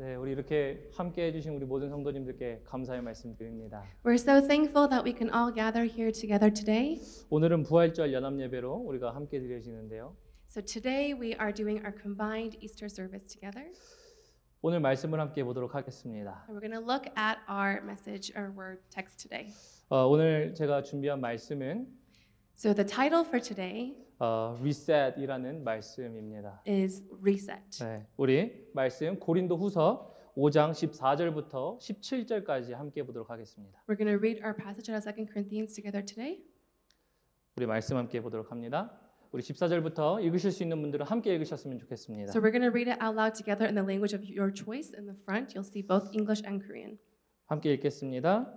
네, 우리 이렇게 함께 해주신 우리 모든 성도님들께 감사의 말씀드립니다. We're so thankful that we can all gather here together today. 오늘은 부활절 연합예배로 우리가 함께 드려지는데요. So today we are doing our combined Easter service together. 오늘 말씀을 함께 보도록 하겠습니다. And we're going to look at our message, our word text today. 오늘 제가 준비한 말씀은 So the title for today Reset이라는 말씀입니다. is Reset. 네, 우리 말씀 고린도후서 5장 14절부터 17절까지 함께 보도록 하겠습니다. We're going to read our passage out of 2 Corinthians together today. 우리 말씀 함께 보도록 합니다. 우리 14절부터 읽으실 수 있는 분들은 함께 읽으셨으면 좋겠습니다. So we're going to read it out loud together in the language of your choice. In the front, you'll see both English and Korean. 함께 읽겠습니다.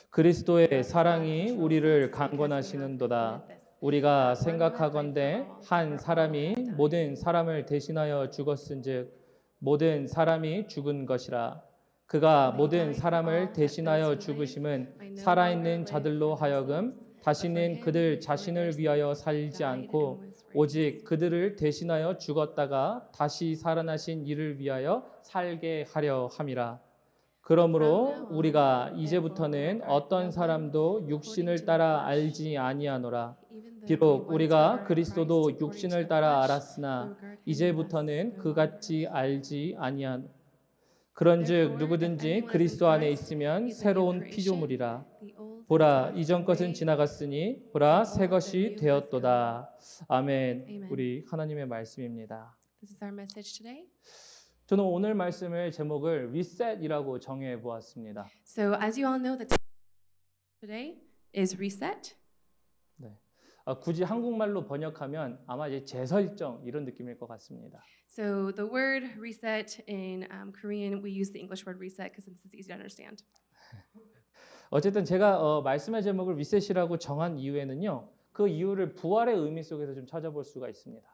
그리스도의 사랑이 우리를 강권하시는도다. 우리가 생각하건대 한 사람이 모든 사람을 대신하여 죽었은즉 모든 사람이 죽은 것이라. 그가 모든 사람을 대신하여 죽으심은 살아있는 자들로 하여금 다시는 그들 자신을 위하여 살지 않고 오직 그들을 대신하여 죽었다가 다시 살아나신 이를 위하여 살게 하려 함이라. 그러므로 우리가 이제부터는 어떤 사람도 육신을 따라 알지 아니하노라. 비록 우리가 그리스도도 육신을 따라 알았으나 이제부터는 그같이 알지 아니하노라. 그런즉 누구든지 그리스도 안에 있으면 새로운 피조물이라. 보라 이전 것은 지나갔으니 보라 새 것이 되었도다. 아멘. 우리 하나님의 말씀입니다. This is our message today. 저는 오늘 말씀의 제목을 Reset이라고 정해 보았습니다. So as you all know, the title today is Reset. 네. 굳이 한국말로 번역하면 아마 이제 재설정 이런 느낌일 것 같습니다. So the word reset in Korean, we use the English word reset because this is easy to understand. 어쨌든 제가 말씀의 제목을 리셋이라고 정한 이유에는요. 그 이유를 부활의 의미 속에서 좀 찾아볼 수가 있습니다.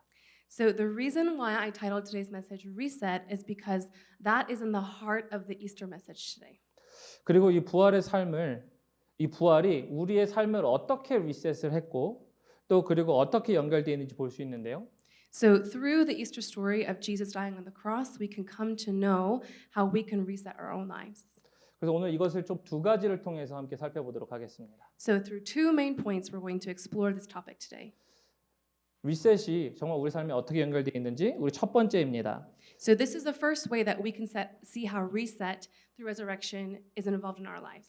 So the reason why I titled today's message Reset is because that is in the heart of the Easter message today. 그리고 이 부활의 삶을 이 부활이 우리의 삶을 어떻게 리셋을 했고 또 그리고 어떻게 연결되어 있는지 볼 수 있는데요. So through the Easter story of Jesus dying on the cross, we can come to know how we can reset our own lives. 그래서 오늘 이것을 좀 두 가지를 통해서 함께 살펴보도록 하겠습니다. So through two main points, we're going to explore this topic today. 리셋이 정말 우리 삶에 어떻게 연결되어 있는지 우리 첫 번째입니다. So this is the first way that we can see how reset through resurrection is involved in our lives.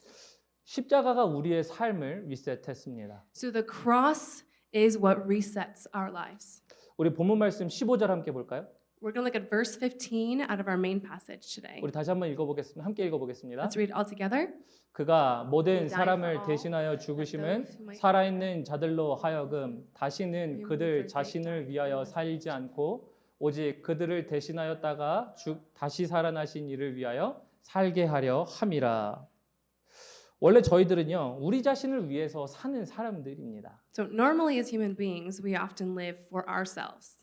십자가가 우리의 삶을 리셋했습니다. So the cross is what resets our lives. 우리 본문 말씀 15절 함께 볼까요? We're going to look at verse 15 out of our main passage today. 우리 다시 한번 읽어보겠습니다. 함께 읽어보겠습니다. Let's read it all together. 그가 모든 사람을 대신하여 죽으심은 살아있는 자들로 하여금 다시는 그들 자신을 위하여 살지 않고 오직 그들을 대신하였다가 다시 살아나신 이를 위하여 살게 하려 함이라. 원래 저희들은요 우리 자신을 위해서 사는 사람들입니다. So normally as human beings, we often live for ourselves.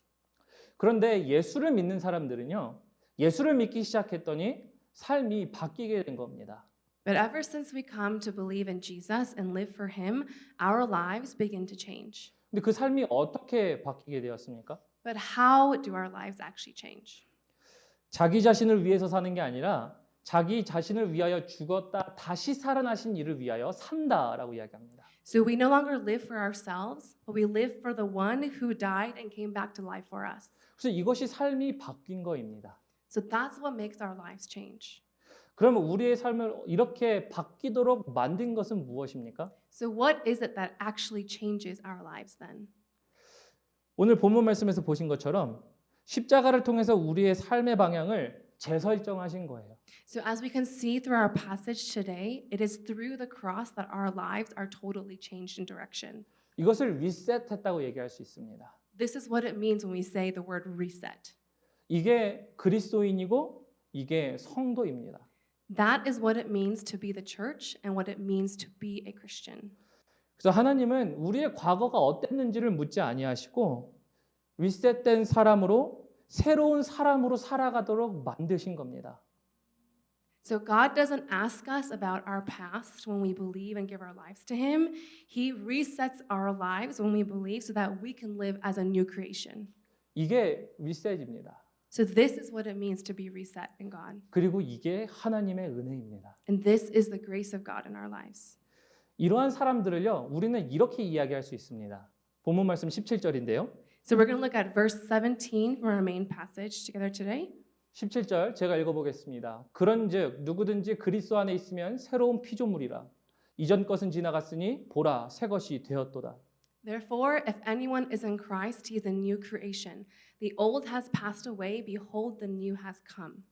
그런데 예수를 믿는 사람들은요 예수를 믿기 시작했더니 삶이 바뀌게 된 겁니다. But ever since we come to believe in Jesus and live for Him, our lives begin to change. 근데 그 삶이 어떻게 바뀌게 되었습니까? But how do our lives actually change? 자기 자신을 위해서 사는 게 아니라 자기 자신을 위하여 죽었다 다시 살아나신 이를 위하여 산다라고 이야기합니다. So we no longer live for ourselves, but we live for the one who died and came back to life for us. 그래서 이것이 삶이 바뀐 거입니다. So that's what makes our lives change. 그러면 우리의 삶을 이렇게 바뀌도록 만든 것은 무엇입니까? So what is it that actually changes our lives then? 오늘 본문 말씀에서 보신 것처럼 십자가를 통해서 우리의 삶의 방향을 재설정하신 거예요. So as we can see through our passage today, it is through the cross that our lives are totally changed in direction. 이것을 리셋했다고 얘기할 수 있습니다. This is what it means when we say the word reset. 이게 그리스도인이고 이게 성도입니다. That is what it means to be the church and what it means to be a Christian. 그래서 하나님은 우리의 과거가 어땠는지를 묻지 아니하시고 리셋된 사람으로 새로운 사람으로 살아가도록 만드신 겁니다. So God doesn't ask us about our past when we believe and give our lives to Him. He resets our lives when we believe so that we can live as a new creation. 이게 리셋입니다. So this is what it means to be reset in God. 그리고 이게 하나님의 은혜입니다. And this is the grace of God in our lives. 이러한 사람들을요, 우리는 이렇게 이야기할 수 있습니다. 본문 말씀 17절인데요. So we're going to look at verse 17 from our main passage together today. 17절 제가 읽어보겠습니다. 그런즉 누구든지 그리스도 안에 있으면 새로운 피조물이라. 이전 것은 지나갔으니 보라 새 것이 되었도다. Therefore, if anyone is in Christ, he is a new creation. The old has passed away, behold, the new has come.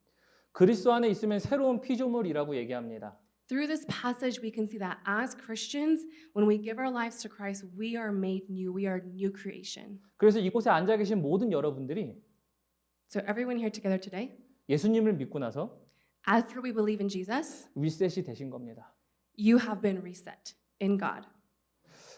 그리스도 안에 있으면 새로운 피조물이라고 얘기합니다. Through this passage, we can see that as Christians, when we give our lives to Christ, we are made new. We are new creation. 그래서 이곳에 앉아 계신 모든 여러분들이 So everyone here together today, 예수님을 믿고 나서 after we believe in Jesus, 리셋이 되신 겁니다. you have been reset in God.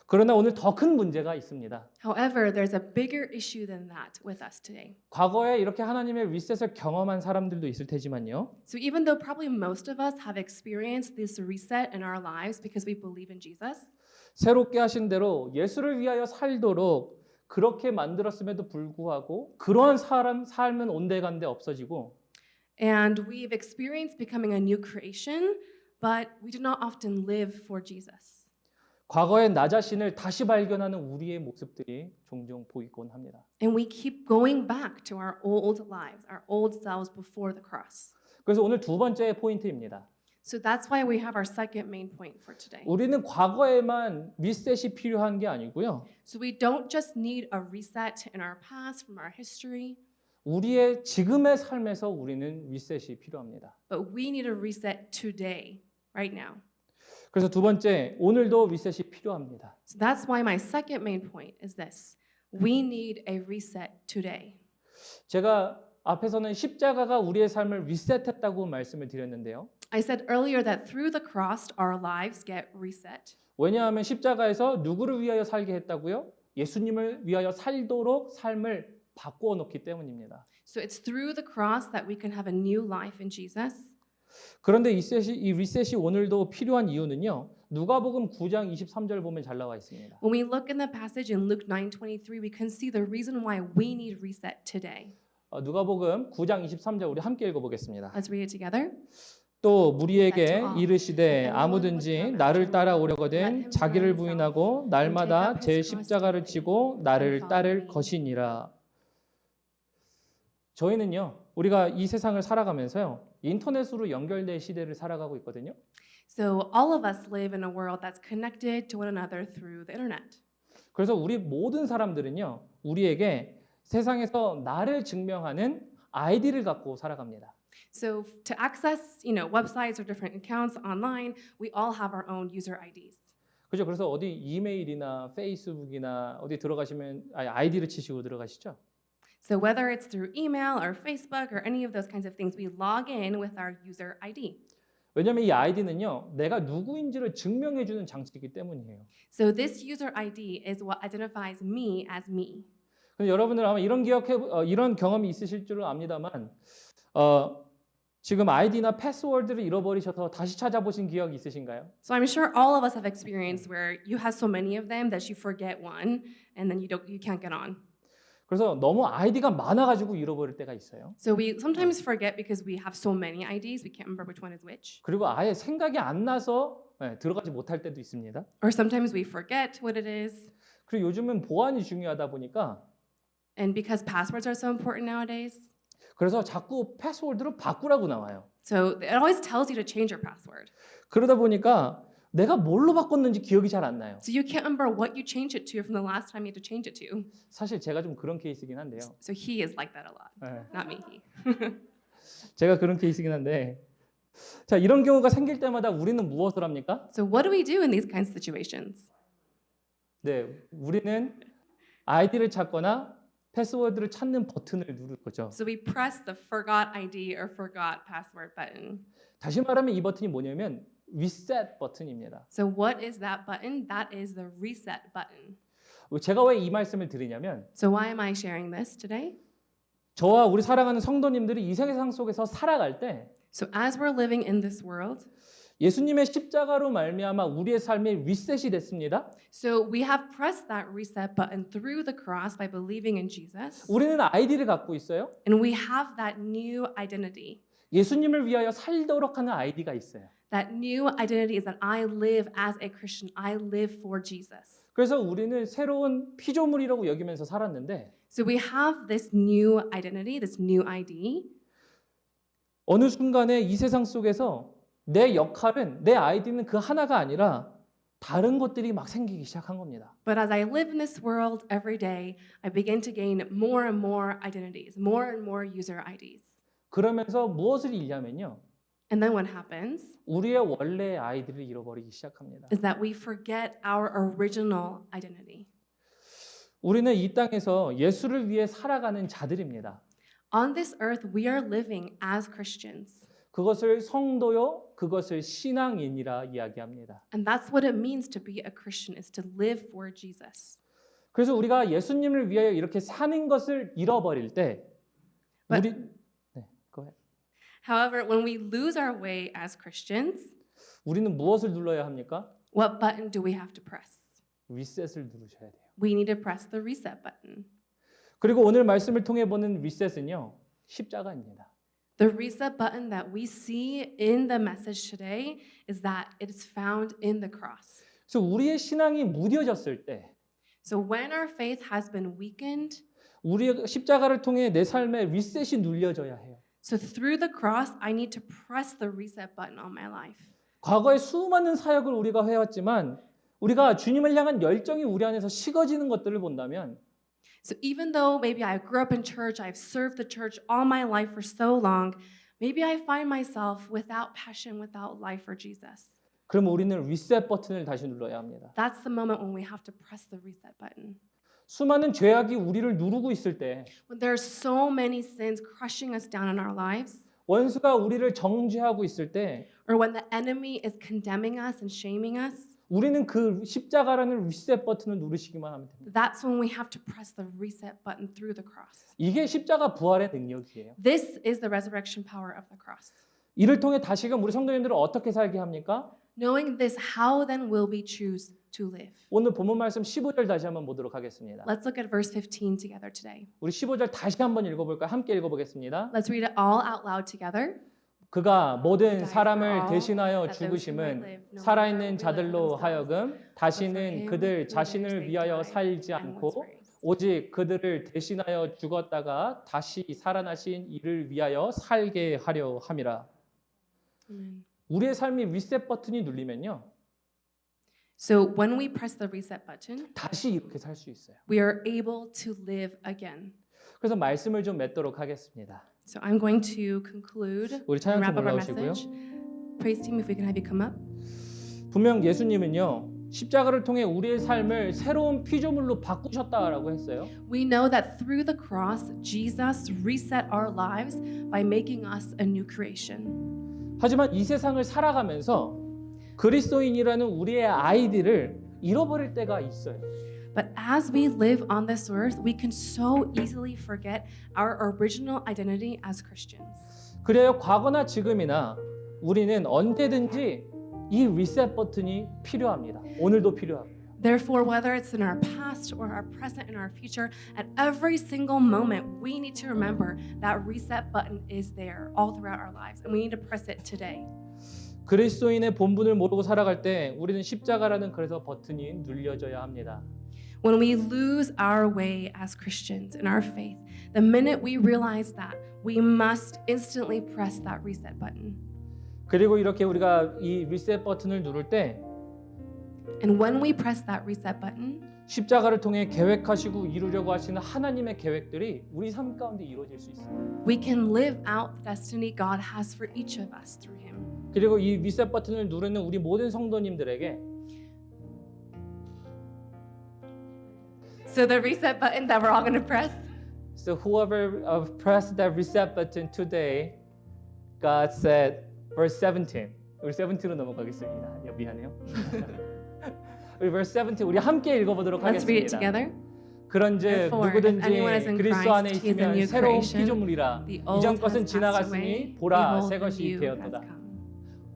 그러나 오늘 더 큰 문제가 있습니다. However, there's a bigger issue than that with us today. 과거에 이렇게 하나님의 리셋을 경험한 사람들도 있을 테지만요. So even though probably most of us have experienced this reset in our lives because we believe in Jesus, 새롭게 하신 대로 예수를 위하여 살도록 그렇게 만들었음에도 불구하고 그러한 삶은 온데간데 없어지고 and we've experienced becoming a new creation, but we do not often live for Jesus. 과거의 나 자신을 다시 발견하는 우리의 모습들이 종종 보이곤 합니다. And we keep going back to our old lives, our old selves before the cross. 그래서 오늘 두 번째 포인트입니다. So that's why we have our second main point for today. 우리는 과거에만 리셋이 필요한 게 아니고요. So we don't just need a reset in our past from our history, 우리의 지금의 삶에서 우리는 리셋이 필요합니다. but we need a reset today, right now. 그래서 두 번째, 오늘도 리셋이 필요합니다. So that's why my second main point is this. We need a reset today. 제가 앞에서는 십자가가 우리의 삶을 리셋했다고 말씀을 드렸는데요. I said earlier that through the cross, our lives get reset. 왜냐하면 십자가에서 누구를 위하여 살게 했다고요? 예수님을 위하여 살도록 삶을 바꾸어 놓기 때문입니다. So it's through the cross that we can have a new life in Jesus. 그런데 이 리셋이 오늘도 필요한 이유는요. 누가복음 9장 23절 보면 잘 나와 있습니다. When we look in the passage in Luke 9:23, we can see the reason why we need reset today. 누가복음 9장 23절 우리 함께 읽어보겠습니다. Let's read it together. 또 무리에게 이르시되 아무든지 나를 따라오려거든 자기를 부인하고 날마다 제 십자가를 지고 나를 따를 것이니라. 저희는요. 우리가 이 세상을 살아가면서요. 인터넷으로 연결된 시대를 살아가고 있거든요. So all of us live in a world that's connected to one another through the internet. 그래서 우리 모든 사람들은요. 우리에게 세상에서 나를 증명하는 아이디를 갖고 살아갑니다. So to access, websites or different accounts online, we all have our own user IDs. 그죠? 그래서 어디 이메일이나 페이스북이나 어디 들어가시면 아이디를 치시고 들어가시죠. So whether it's through email or Facebook or any of those kinds of things, we log in with our user ID. 왜냐하면 이 아이디는요, 내가 누구인지를 증명해주는 장치이기 때문이에요. So this user ID is what identifies me as me. 근데 여러분들 아마 이런 경험이 있으실 줄은 압니다만, 지금 아이디나 패스워드를 잃어버리셔서 다시 찾아보신 기억이 있으신가요? So I'm sure all of us have experienced where you have so many of them that you forget one and then you can't get on. 그래서 너무 아이디가 많아가지고 잃어버릴 때가 있어요. So we sometimes forget because we have so many IDs, we can't remember which one is which. 그리고 아예 생각이 안 나서 들어가지 못할 때도 있습니다. Or sometimes we forget what it is. 그리고 요즘은 보안이 중요하다 보니까 And because passwords are so important nowadays, 그래서 자꾸 패스워드를 바꾸라고 나와요. so it always tells you to change your password. 그러다 보니까 내가 뭘로 바꿨는지 기억이 잘 안 나요. So you can't remember what you changed it to from the last time you had to change it to. 사실 제가 좀 그런 케이스긴 한데요. So he is like that a lot, 네. not me. 제가 그런 케이스긴 한데 자 이런 경우가 생길 때마다 우리는 무엇을 합니까? So what do we do in these kinds of situations? 네, 우리는 아이디를 찾거나 패스워드를 찾는 버튼을 누를 거죠. So we press the forgot ID or forgot password button. 다시 말하면 이 버튼이 뭐냐면 리셋 버튼입니다. So what is that button? That is the reset button. 제가 왜 이 말씀을 드리냐면 So why am I sharing this today? 저와 우리 사랑하는 성도님들이 이 세상 속에서 살아갈 때 So as we're living in this world, 예수님의 십자가로 말미암아 우리의 삶이 리셋이 됐습니다. So we have pressed that reset button through the cross by believing in Jesus. 우리는 아이디를 갖고 있어요. And we have that new identity. 예수님을 위하여 살도록 하는 아이디가 있어요. That new identity is that I live as a Christian. I live for Jesus. 그래서 우리는 새로운 피조물이라고 여기면서 살았는데 So we have this new identity, this new ID. 어느 순간에 이 세상 속에서 내 역할은, 내 아이디는 그 하나가 아니라 다른 것들이 막 생기기 시작한 겁니다. But as I live in this world every day, I begin to gain more and more identities, more and more user IDs. 그러면서 무엇을 잃냐면요. And then what happens 우리의 원래의 아이디를 잃어버리기 시작합니다. is that we forget our original identity. 우리는 이 땅에서 예수를 위해 살아가는 자들입니다. On this earth, we are living as Christians. 그것을 성도요, 그것을 신앙인이라 이야기합니다. And that's what it means to be a Christian, is to live for Jesus. 그래서 우리가 예수님을 위하여 이렇게 사는 것을 잃어버릴 때 우리 go ahead. However, when we lose our way as Christians, 우리는 무엇을 눌러야 합니까? what button do we have to press? 리셋을 누르셔야 돼요. We need to press the reset button. 그리고 오늘 말씀을 통해 보는 리셋은요. 십자가입니다. The reset button that we see in the message today is that it is found in the cross. 그래서 우리의 신앙이 무뎌졌을 때 So when our faith has been weakened, 우리의 십자가를 통해 내 삶에 리셋이 눌려져야 해요. so through the cross, I need to press the reset button on my life. 과거에 수많은 사역을 우리가 해왔지만 우리가 주님을 향한 열정이 우리 안에서 식어지는 것들을 본다면 So even though maybe I grew up in church, I've served the church all my life for so long, maybe I find myself without passion, without life for Jesus. 그럼 우리는 리셋 버튼을 다시 눌러야 합니다. That's the moment when we have to press the reset button. 수많은 죄악이 우리를 누르고 있을 때 When there are so many sins crushing us down in our lives, 원수가 우리를 정죄하고 있을 때 or when the enemy is condemning us and shaming us, 우리는 그 십자가라는 리셋 버튼을 누르시기만 하면 됩니다. that's when we have to press the reset button through the cross. 이게 십자가 부활의 능력이에요. This is the resurrection power of the cross. 이를 통해 다시금 우리 성도님들은 어떻게 살게 합니까? Knowing this, how then will we choose to live? 오늘 본문 말씀 15절 다시 한번 보도록 하겠습니다. Let's look at verse 15 together today. 우리 15절 다시 한번 읽어볼까요? 함께 읽어보겠습니다. Let's read it all out loud together. 그가 모든 사람을 대신하여 죽으심은 살아있는 자들로 하여금 다시는 그들 자신을 위하여 살지 않고 오직 그들을 대신하여 죽었다가 다시 살아나신 이를 위하여 살게 하려 함이라. Amen. 우리의 삶이 리셋 버튼이 눌리면요. So when we press the reset button, 다시 이렇게 살 수 있어요. we are able to live again. 그래서 말씀을 좀 맺도록 하겠습니다. So I'm going to conclude 우리 and 찬양 wrap 좀 up our 올라오시고요. message. Praise team, if we can have you come up. 분명 예수님은요. 십자가를 통해 우리의 삶을 새로운 피조물로 바꾸셨다라고 했어요. We know that through the cross, Jesus reset our lives by making us a new creation. 하지만 이 세상을 살아가면서 그리스도인이라는 우리의 아이디를 잃어버릴 때가 있어요. But as we live on this earth, we can so easily forget our original identity as Christians. 그래요. 과거나 지금이나 우리는 언제든지 이 리셋 버튼이 필요합니다. 오늘도 필요합니다. Therefore, whether it's in our past or our present and our future, at every single moment, we need to remember that reset button is there all throughout our lives, and we need to press it today. 그리스도인의 본분을 모르고 살아갈 때 우리는 십자가라는 그래서 버튼이 눌려져야 합니다. When we lose our way as Christians in our faith, the minute we realize that, we must instantly press that reset button. 그리고 이렇게 우리가 이 리셋 버튼을 누를 때 And when we press that reset button, 십자가를 통해 계획하시고 이루려고 하시는 하나님의 계획들이 우리 삶 가운데 이루어질 수 있어요. we can live out the destiny God has for each of us through Him. 그리고 이 리셋 버튼을 누르는 우리 모든 성도님들에게 So the reset button that we're all going to press, So whoever pressed that reset button today, God said, verse 17. 우리 17로 넘어가겠습니다. 미안해요. 우리 verse 17 우리 함께 읽어보도록 let's read it 하겠습니다. together. 그런즉 Therefore, 누구든지 if anyone is in 그리스도 안에 Christ, he is a 있으면 new 새로운 creation. 피조물이라 The 이전 old 것은 has passed away. 지나갔으니 보라 Behold, 새 the 것이 new has 되었도다. come.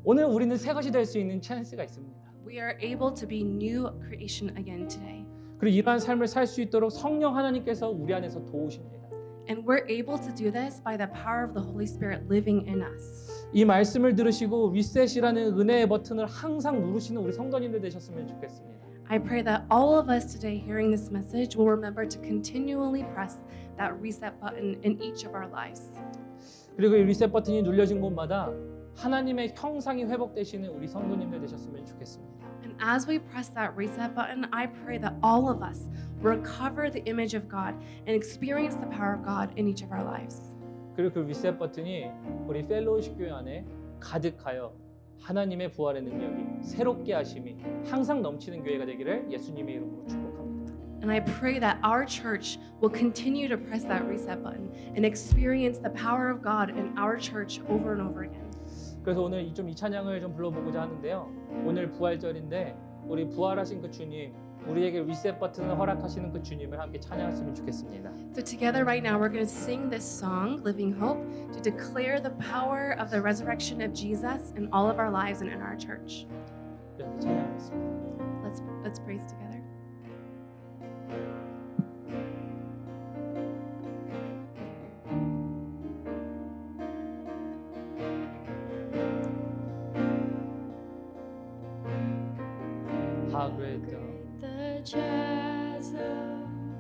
오늘 우리는 새 것이 될 수 있는 찬스가 있습니다. We are able to be new creation again today. 그리고 이러한 삶을 살 수 있도록 성령 하나님께서 우리 안에서 도우십니다. And we're able to do this by the power of the Holy Spirit living in us. 이 말씀을 들으시고 리셋이라는 은혜의 버튼을 항상 누르시는 우리 성도님들 되셨으면 좋겠습니다. I pray that all of us today hearing this message will remember to continually press that reset button in each of our lives. 그리고 이 리셋 버튼이 눌려진 곳마다 하나님의 형상이 회복되시는 우리 성도님들 되셨으면 좋겠습니다. And as we press that reset button, I pray that all of us recover the image of God and experience the power of God in each of our lives. 그리고 그 리셋 버튼이 우리 펠로우십 교회 안에 가득하여 하나님의 부활의 능력이 새롭게 하심이 항상 넘치는 교회가 되기를 예수님의 이름으로 축복합니다. And I pray that our church will continue to press that reset button and experience the power of God in our church over and over again. 그래서 오늘 이 찬양을 좀 불러보고자 하는데요. 오늘 부활절인데 우리 부활하신 그 주님, 우리에게 리셋 버튼을 허락하시는 그 주님을 함께 찬양했으면 좋겠습니다. So together right now we're going to sing this song, Living Hope, to declare the power of the resurrection of Jesus in all of our lives and in our church. 이렇게 찬양하겠습니다. Let's praise together. How great The chasm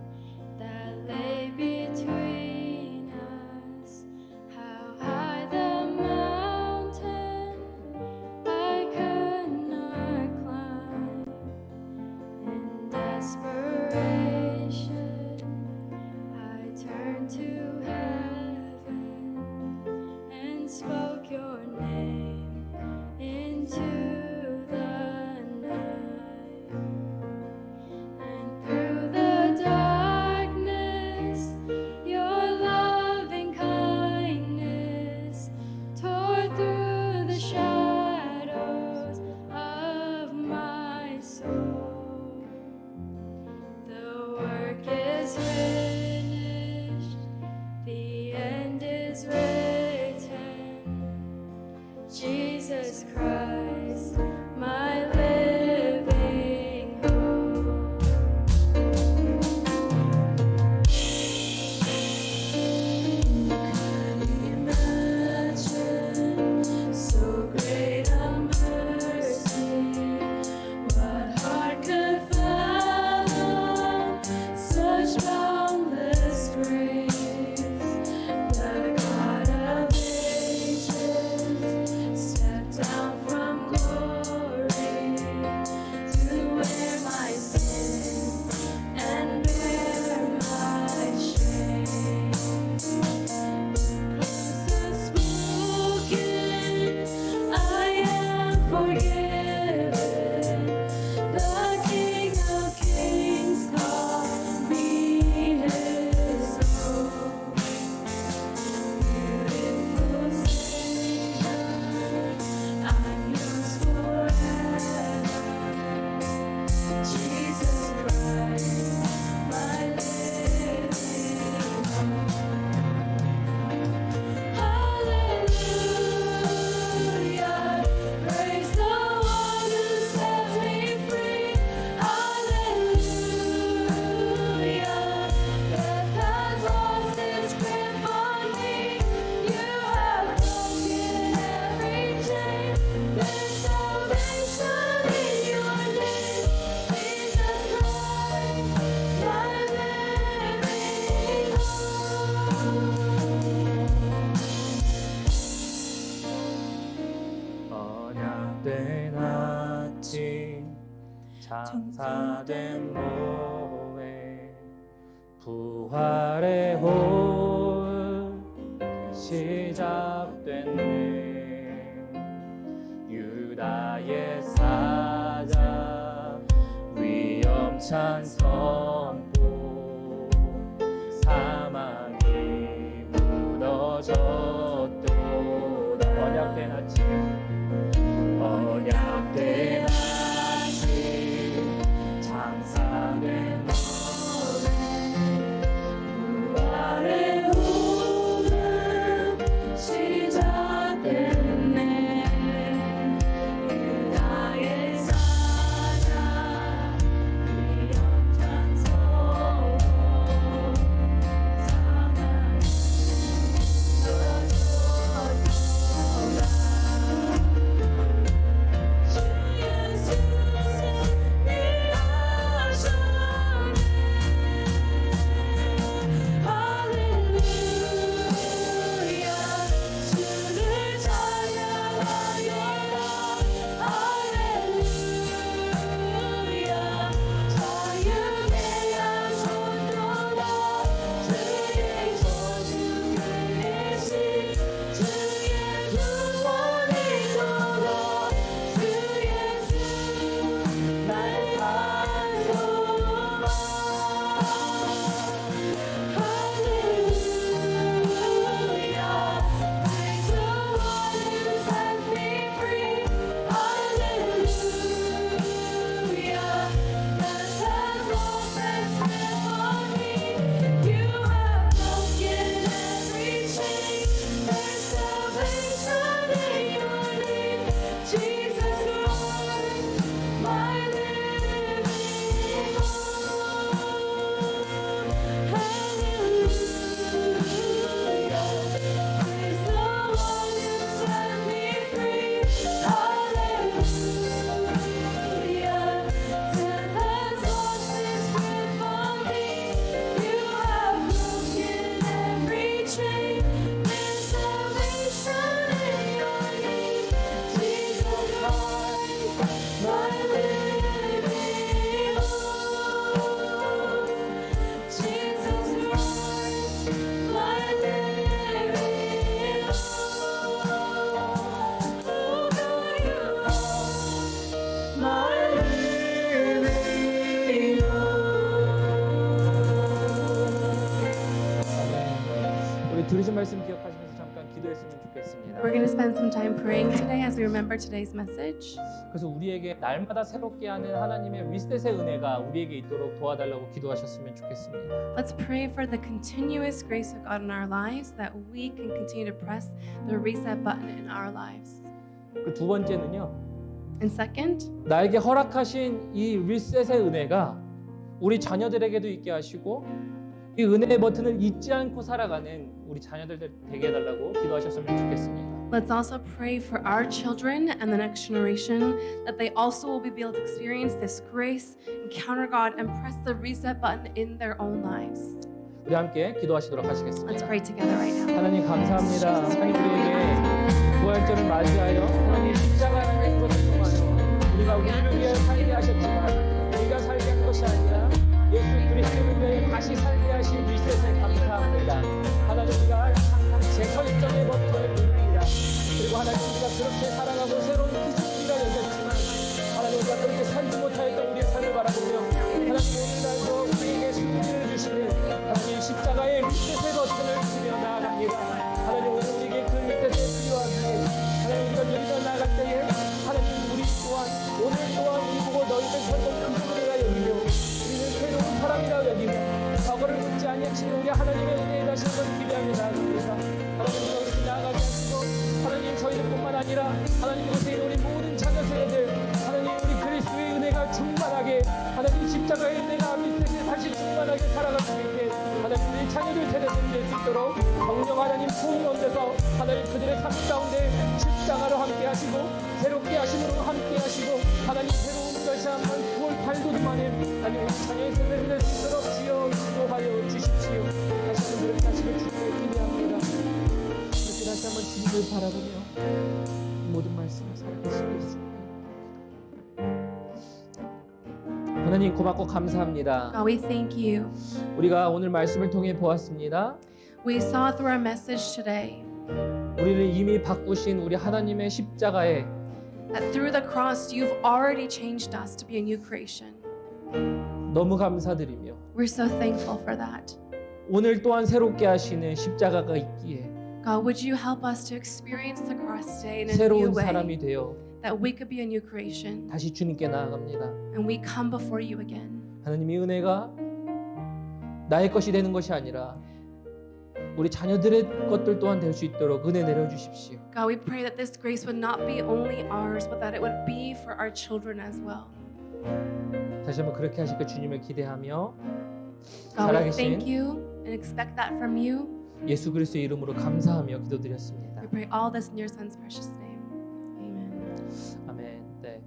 that lay between us, how high the mountain I could not climb. In desperation, I turned to heaven and spoke your name into the night. And through the darkness, your loving kindness tore through the shadows of my soul. The work is finished, the end is written. Jesus Christ, my living hope. Imagine so great a mercy. What heart could fathom such boundless grace? The God of ages stepped down from glory to wear my sin and bear my shame. Promises spoken, I am forgiven. The King of Kings calls me his own. Beautiful Savior, I'm yours forever. Jesus Christ, my living hope. Hallelujah, praise the one who sets me free. Hallelujah, death has lost its grip on me. You have broken every chain. There's salvation in your name, Jesus Christ, my living 언약된 아침 장사된 몸에 부활의 호흡 시작됐네. 유다의 사자 위험찬 선포 사망이 무너졌도다. 언약된 아침 언약된 아침 장사된 부활의 호흡 시작 말씀 기억하시면서 잠깐 기도했으면 좋겠습니다. We're going to spend some time praying today as we remember today's message. 그래서 우리에게 날마다 새롭게 하는 하나님의 리셋의 은혜가 우리에게 있도록 도와달라고 기도하셨으면 좋겠습니다. Let's pray for the continuous grace of God in our lives that we can continue to press the reset button in our lives. 그 두 번째는요. And second, 나에게 허락하신 이 리셋의 은혜가 우리 자녀들에게도 있게 하시고 이 은혜의 버튼을 잊지 않고 살아가는 우리 자녀들 되게 해달라고 기도하셨으면 좋겠습니다. let's also pray for our children and the next generation that they also will be able to experience this grace, encounter God, and press the reset button in their own lives. 우리 함께 기도하시도록 Let's 하시겠습니다. pray together right now. 하나님 감사합니다. 하나님 우리에게 부활절을 맞이하여 하나님 십자가를 것을 통하여 우리가 우리를 위하여 살게 하셨지만 우리가 살게 한 것이 아니라 예수 그리스도를 위하여 다시 살게 하신 리셋에 감사합니다. 하나님 우리가 항상 재설정의 버튼을 누릅니다. 그리고 하나님 우리가 그렇게 살아가고 새로운 기준기가 열렸지만 하나님 우리가 그렇게 살지 못하였던 우리의 삶을 바라보며 하나님 오늘날도 우리에게 승리를 주시는 하나님 십자가의 리셋의 버튼을 누르며 나아갑니다. 하나님 오늘 우리에게 그 리셋에 필요하기에 하나님 우리가 믿어 나아갈 때에 하나님 우리 또한 오늘 또한 우리 보고 너희는 결국 그분이라 여기며 우리는 새로운 사람이라 여기며 과거를 묻지 아니하시는 우리 하나님의 은혜에 다시 한번 기대하며 나아갑니다. 하나님 우리가 그렇게 나아가게 하시고 하나님 저희들뿐만 아니라 하나님 이곳에 있는 우리 모든 자녀 세대들 하나님 우리 그리스도의 은혜가 충만하게 하나님 십자가의 은혜가 밑에 다시 충만하게 살아갈 수 있게 하나님 우리 자녀들 세대들 될 수 있도록 성령 하나님 부흥 가운데서 하나님 그들의 삶 가운데 십자가로 함께 하시고 새롭게 하심으로 함께 하시고 하나님 새로운 것이 한번 9월 8도만에 하나님 우리 자녀의 세대를 낼 수 있도록 주여 인도하여 주십시오. 다시 한번 그렇게 하시길 주님께 기대합니다. 이렇게 다시 한번 주님을 바라보며 모든 말씀을 살아계시고 있습니다. 하나님 고맙고 감사합니다. God, we thank you. 우리가 오늘 말씀을 통해 보았습니다. We saw through our message today 우리를 이미 바꾸신 우리 하나님의 십자가에 that through the cross, you've already changed us to be a new creation. 너무 감사드리며 We're so thankful for that. 오늘 또한 새롭게 하시는 십자가가 있기에 God, would you help us to experience the cross today in a new 새로운 way, 사람이 되어 that we could be a new creation, 다시 주님께 나아갑니다. and we come before you again. 하나님의 은혜가 나의 것이 되는 것이 아니라 우리 자녀들의 것들 또한 될 수 있도록 은혜 내려주십시오. God, we pray that this grace would not be only ours, but that it would be for our children as well. 다시 한번 그렇게 하실 것 주님을 기대하며 God, we 살아계신 thank you and expect that from you. 예수 그리스도의 이름으로 감사하며 기도드렸습니다. We pray all this in your Son's precious name. Amen. 아멘. 네.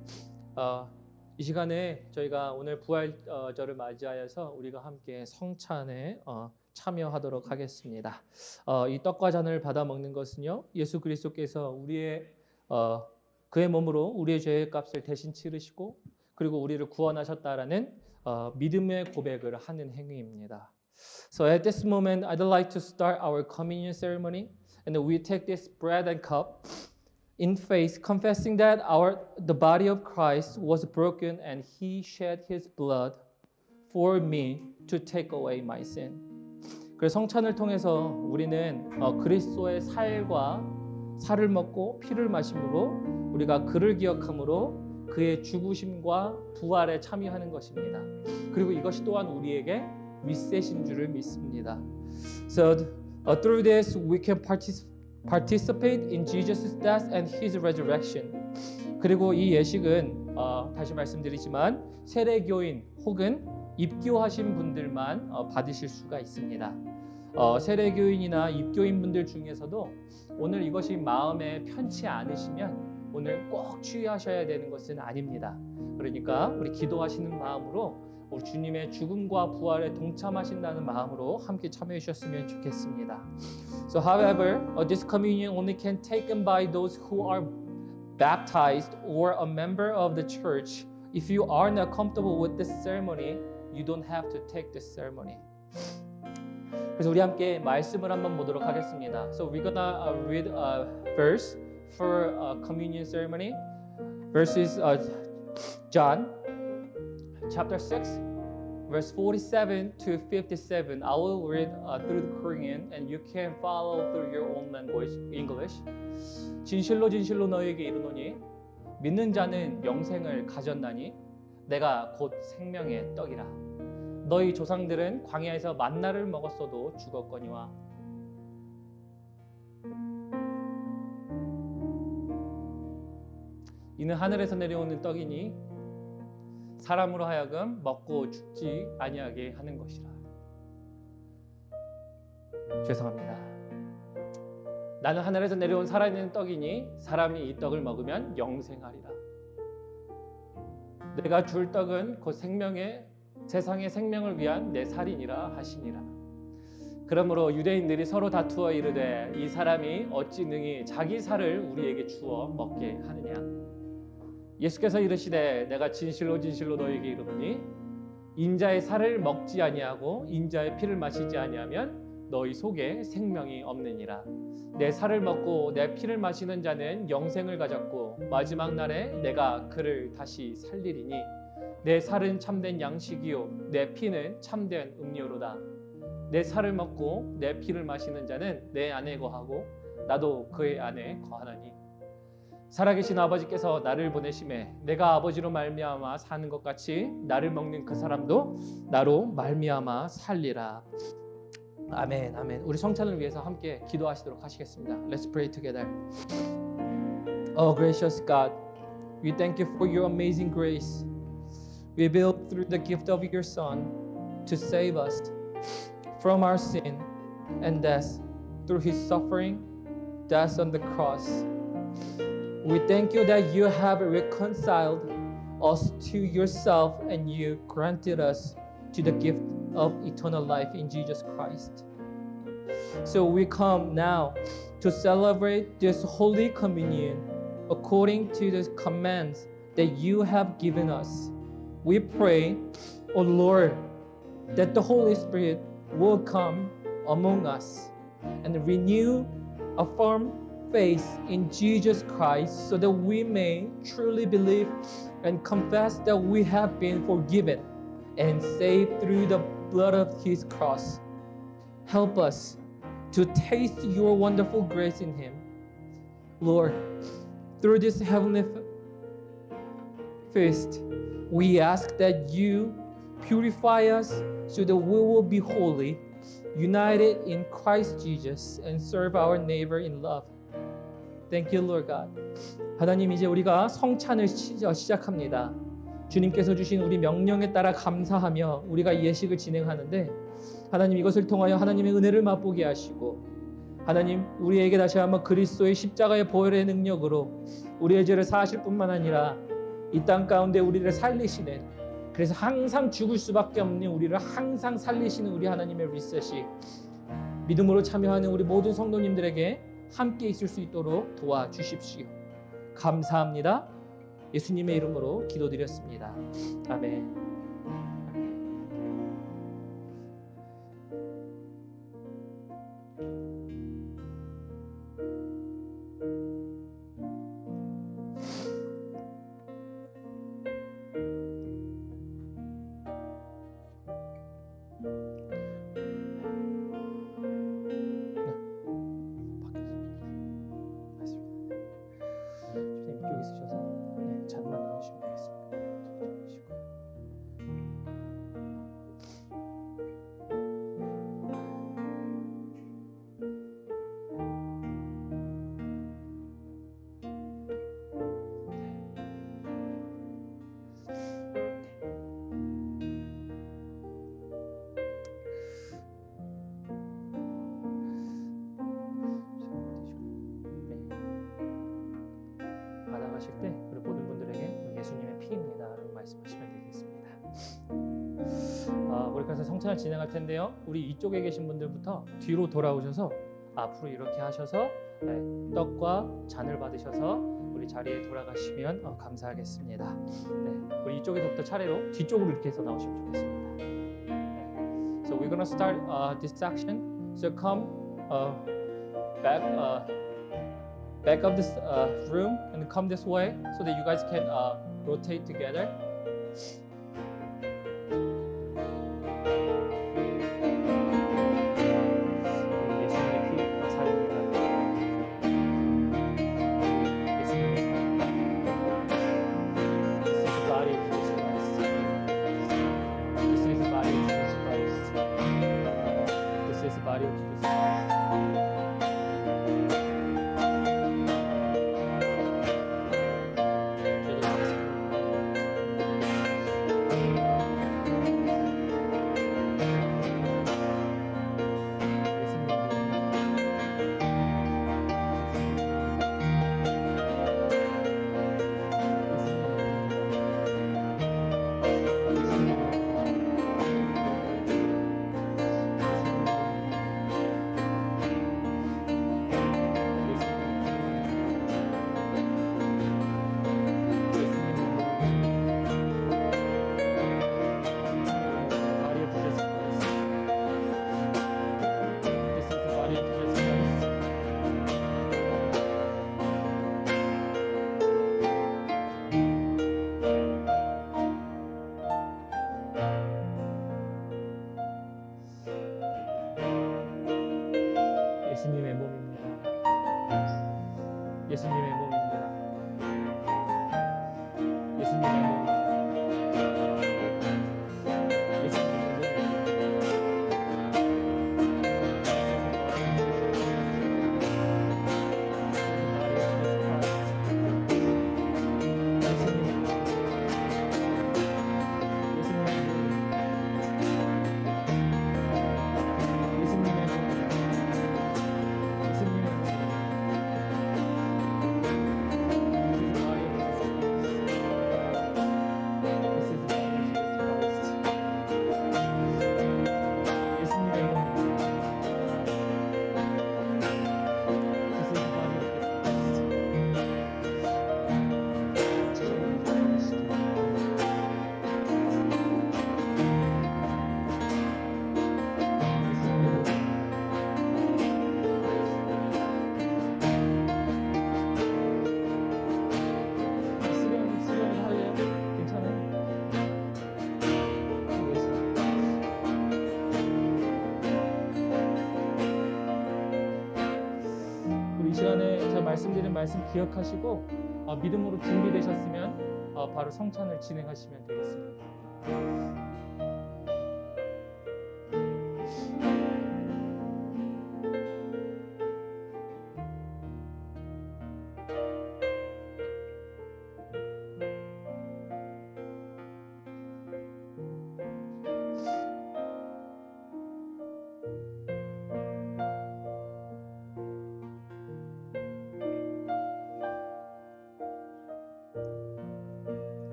이 시간에 저희가 오늘 부활절을 맞이하여서 우리가 함께 성찬에 참여하도록 하겠습니다. 이 떡과 잔을 받아 먹는 것은요, 예수 그리스도께서 우리의 그의 몸으로 우리의 죄의 값을 대신 치르시고 그리고 우리를 구원하셨다라는 믿음의 고백을 하는 행위입니다. So at this moment, I'd like to start our communion ceremony, and we take this bread and cup in faith, confessing that the body of Christ was broken and He shed His blood for me to take away my sin. 그래서 성찬을 통해서 우리는 그리스도의 살과 살을 먹고 피를 마심으로 우리가 그를 기억함으로 그의 죽으심과 부활에 참여하는 것입니다. 그리고 이것이 또한 우리에게 리셋인 줄을 믿습니다. So through this we can participate in Jesus' death and His resurrection. 그리고 이 예식은 다시 말씀드리지만 세례교인 혹은 입교하신 분들만 받으실 수가 있습니다. 세례교인이나 입교인 분들 중에서도 오늘 이것이 마음에 편치 않으시면 오늘 꼭 취하셔야 되는 것은 아닙니다. 그러니까 우리 기도하시는 마음으로 우리 주님의 죽음과 부활에 동참하신다는 마음으로 함께 참여해 주셨으면 좋겠습니다. So however, this communion only can taken by those who are baptized or a member of the church. If you are not comfortable with this ceremony, you don't have to take this ceremony. 그래서 우리 함께 말씀을 한번 보도록 하겠습니다. So we're gonna read a verse for a communion ceremony. Verses John chapter 6 verse 47 to 57. I will read through the Korean and you can follow through your own language, English. 진실로 진실로 너희에게 이르노니 믿는 자는 영생을 가졌나니 내가 곧 생명의 떡이라. 너희 조상들은 광야에서 만나를 먹었어도 죽었거니와 이는 하늘에서 내려오는 떡이니 사람으로 하여금 먹고 죽지 아니하게 하는 것이라. 죄송합니다. 나는 하늘에서 내려온 살아있는 떡이니 사람이 이 떡을 먹으면 영생하리라. 내가 줄 떡은 곧 생명의 세상의 생명을 위한 내 살이니라 하시니라. 그러므로 유대인들이 서로 다투어 이르되 이 사람이 어찌 능히 자기 살을 우리에게 주어 먹게 하느냐. 예수께서 이르시되 내가 진실로 진실로 너희에게 이르노니 인자의 살을 먹지 아니하고 인자의 피를 마시지 아니하면 너희 속에 생명이 없느니라. 내 살을 먹고 내 피를 마시는 자는 영생을 가졌고 마지막 날에 내가 그를 다시 살리리니 내 살은 참된 양식이요 내 피는 참된 음료로다. 내 살을 먹고 내 피를 마시는 자는 내 안에 거하고 나도 그의 안에 거하나니 살아계신 아버지께서 나를 보내심에 내가 아버지로 말미암아 사는 것 같이 나를 먹는 그 사람도 나로 말미암아 살리라. 아멘, 아멘. 우리 성찬을 위해서 함께 기도하시도록 하시겠습니다. Let's pray together. Oh, gracious God, we thank you for your amazing grace. We build through the gift of your Son to save us from our sin and death through his suffering, death on the cross. We thank you that you have reconciled us to yourself and you granted us to the gift of eternal life in Jesus Christ. So we come now to celebrate this Holy Communion according to the commands that you have given us. We pray, O Lord, that the Holy Spirit will come among us and renew a firm faith in Jesus Christ so that we may truly believe and confess that we have been forgiven and saved through the blood of his cross. Help us to taste your wonderful grace in him. Lord, through this heavenly feast, we ask that you purify us so that we will be holy, united in Christ Jesus, and serve our neighbor in love. Thank you, Lord God. 하나님, 이제 우리가 성찬을 시작합니다. 주님께서 주신 우리 명령에 따라 감사하며 우리가 예식을 진행하는데 하나님 이것을 통하여 하나님의 은혜를 맛보게 하시고 하나님 우리에게 다시 한번 그리스도의 십자가의 보혈의 능력으로 우리의 죄를 사하실 뿐만 아니라 이 땅 가운데 우리를 살리시는 그래서 항상 죽을 수밖에 없는 우리를 항상 살리시는 우리 하나님의 리셋이 믿음으로 참여하는 우리 모든 성도님들에게 함께 있을 수 있도록 도와주십시오. 감사합니다. 예수님의 이름으로 기도드렸습니다. 아멘. 이쪽에 있으셔서 잔만 나오시면 되겠습니다. 받아가실 때 우리 모든 분들에게 예수님의 피입니다라고 말씀하시면 되겠습니다. 우리 그래서 성찬을 진행할 텐데요. 우리 이쪽에 계신 분들부터 뒤로 돌아오셔서 앞으로 이렇게 하셔서 떡과 잔을 받으셔서 우리 자리에 돌아가시면 감사하겠습니다. 우리 이쪽에서부터 차례로 뒤쪽으로 이렇게 해서 나오시면 좋겠습니다. So we're gonna start this section. So come back of this room and come this way so that you guys can rotate together. 예수님의 몸입니다. 예수님의 몸. 이 시간에 제가 말씀드린 말씀 기억하시고 믿음으로 준비되셨으면 바로 성찬을 진행하시면 되겠습니다.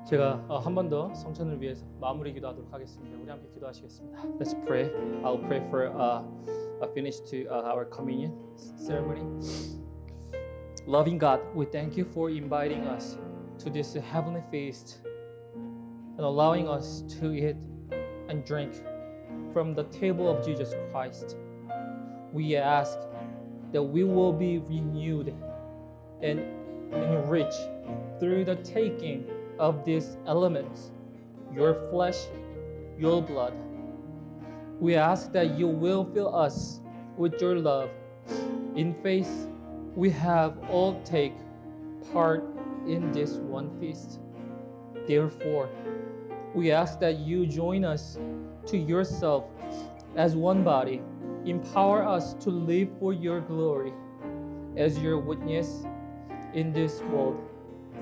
제가 한 번 더 성찬을 위해서 마무리 기도하도록 하겠습니다. 우리 함께 기도하시겠습니다. Let's pray. I'll pray for a finish to our communion ceremony. Loving God, we thank you for inviting us to this heavenly feast and allowing us to eat and drink from the table of Jesus Christ. We ask that we will be renewed and enriched through the taking of these elements, your flesh, your blood. We ask that you will fill us with your love. In faith, we have all take part in this one feast. Therefore, we ask that you join us to yourself as one body. Empower us to live for your glory as your witness in this world,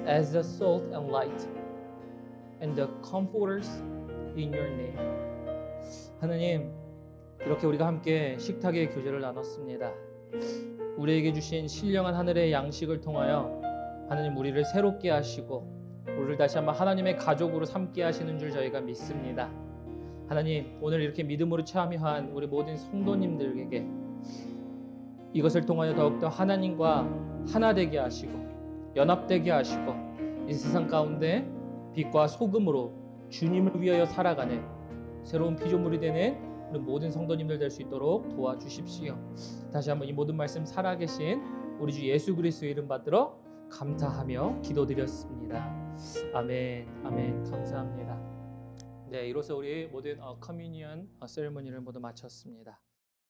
as the salt and light and the comforters in your name. 하나님, 이렇게 우리가 함께 식탁의 교제를 나눴습니다. 우리에게 주신 신령한 하늘의 양식을 통하여 하나님 우리를 새롭게 하시고 우리를 다시 한번 하나님의 가족으로 삼게 하시는 줄 저희가 믿습니다. 하나님, 오늘 이렇게 믿음으로 참여한 우리 모든 성도님들에게 이것을 통하여 더욱더 하나님과 하나 되게 하시고 연합되게 하시고 이 세상 가운데 빛과 소금으로 주님을 위하여 살아가는 새로운 피조물이 되는 우리 모든 성도님들 될 수 있도록 도와주십시오. 다시 한번 이 모든 말씀 살아계신 우리 주 예수 그리스도의 이름 받들어 감사하며 기도드렸습니다. 아멘, 아멘. 감사합니다. 네, 이로써 우리 모든 커뮤니언 세레머니를 모두 마쳤습니다.